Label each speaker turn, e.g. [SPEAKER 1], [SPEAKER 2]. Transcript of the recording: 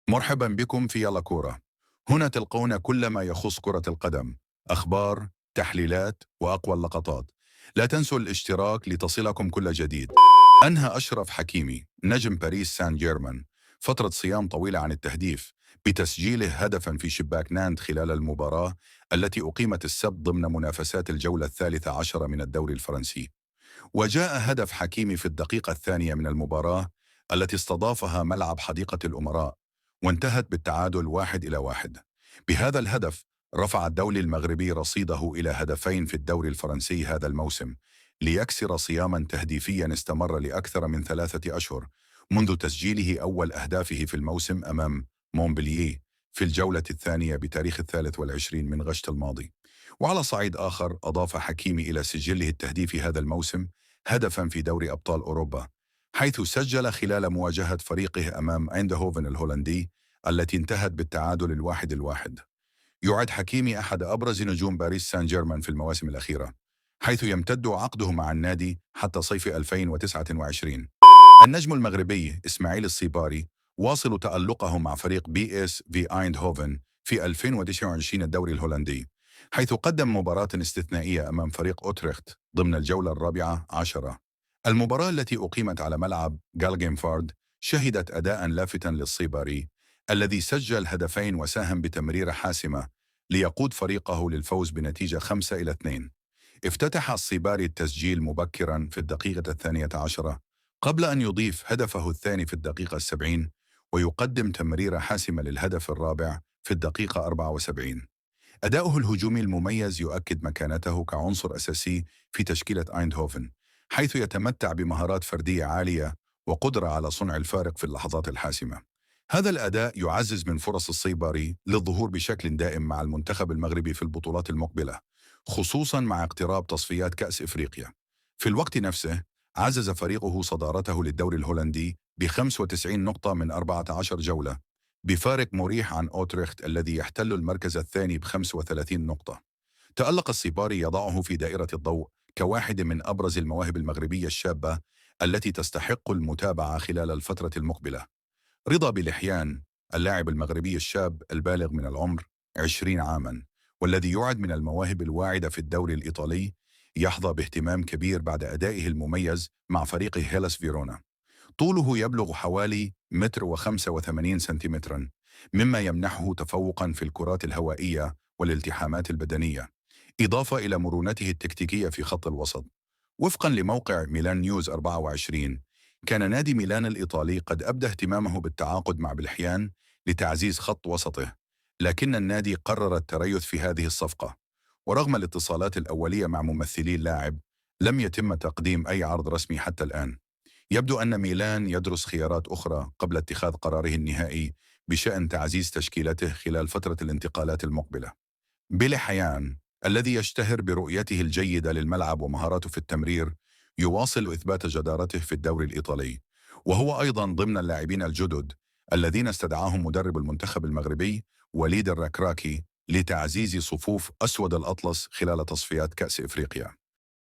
[SPEAKER 1] مرحبا بكم في يلا كورة. هنا تلقون كل ما يخص كرة القدم، أخبار، تحليلات وأقوى اللقطات. لا تنسوا الاشتراك لتصلكم كل جديد. أنهى أشرف حكيمي نجم باريس سان جيرمان فترة صيام طويلة عن التهديف بتسجيله هدفا في شباك نانت خلال المباراة التي أقيمت السبت ضمن منافسات الجولة الثالثة عشر من الدوري الفرنسي. وجاء هدف حكيمي في الدقيقة الثانية من المباراة التي استضافها ملعب حديقة الأمراء، وانتهت بالتعادل 1-1. بهذا الهدف رفع الدولي المغربي رصيده إلى هدفين في الدوري الفرنسي هذا الموسم، ليكسر صياما تهديفيا استمر لأكثر من 3 أشهر منذ تسجيله أول أهدافه في الموسم أمام مونبلييه في الجولة الثانية بتاريخ 23 من غشت الماضي. وعلى صعيد آخر أضاف حكيمي إلى سجله التهديفي هذا الموسم هدفا في دوري أبطال أوروبا، حيث سجل خلال مواجهة فريقه أمام أيندهوفن الهولندي التي انتهت بالتعادل 1-1. يعد حكيمي أحد أبرز نجوم باريس سان جيرمان في المواسم الأخيرة، حيث يمتد عقده مع النادي حتى صيف 2029. النجم المغربي إسماعيل الصيباري واصل تألقه مع فريق بي اس في ايندهوفن في 2029 الدوري الهولندي، حيث قدم مباراة استثنائية أمام فريق أوتريخت ضمن الجولة الرابعة عشرة. المباراة التي أقيمت على ملعب جالجيمفارد شهدت أداء لافتا للصيباري الذي سجل هدفين وساهم بتمريرة حاسمة ليقود فريقه للفوز بنتيجة 5-2. افتتح الصيباري التسجيل مبكرا في الدقيقة 12 قبل أن يضيف هدفه الثاني في الدقيقة 70، ويقدم تمريرة حاسمة للهدف الرابع في الدقيقة 74. أداؤه الهجومي المميز يؤكد مكانته كعنصر أساسي في تشكيلة أيندهوفن، حيث يتمتع بمهارات فردية عالية وقدرة على صنع الفارق في اللحظات الحاسمة. هذا الأداء يعزز من فرص الصيباري للظهور بشكل دائم مع المنتخب المغربي في البطولات المقبلة، خصوصا مع اقتراب تصفيات كأس إفريقيا. في الوقت نفسه عزز فريقه صدارته للدوري الهولندي ب 95 نقطة من 14 جولة، بفارق مريح عن أوتريخت الذي يحتل المركز الثاني ب 35 نقطة. تألق الصيباري يضعه في دائرة الضوء كواحد من أبرز المواهب المغربية الشابة التي تستحق المتابعة خلال الفترة المقبلة. رضا بلحيان اللاعب المغربي الشاب البالغ من العمر 20 عاما والذي يعد من المواهب الواعدة في الدوري الإيطالي، يحظى باهتمام كبير بعد أدائه المميز مع فريقه هيلاس فيرونا. طوله يبلغ حوالي 1.85 سنتيمترا، مما يمنحه تفوقا في الكرات الهوائية والالتحامات البدنية، إضافة إلى مرونته التكتيكية في خط الوسط. وفقا لموقع ميلان نيوز 24، كان نادي ميلان الإيطالي قد أبدى اهتمامه بالتعاقد مع بلحيان لتعزيز خط وسطه، لكن النادي قرر التريث في هذه الصفقة. ورغم الاتصالات الأولية مع ممثلي اللاعب، لم يتم تقديم أي عرض رسمي حتى الآن. يبدو أن ميلان يدرس خيارات أخرى قبل اتخاذ قراره النهائي بشأن تعزيز تشكيلته خلال فترة الانتقالات المقبلة. بلحيان الذي يشتهر برؤيته الجيدة للملعب ومهاراته في التمرير، يواصل إثبات جدارته في الدوري الإيطالي، وهو أيضا ضمن اللاعبين الجدد الذين استدعاهم مدرب المنتخب المغربي وليد الركراكي لتعزيز صفوف أسود الأطلس خلال تصفيات كأس إفريقيا.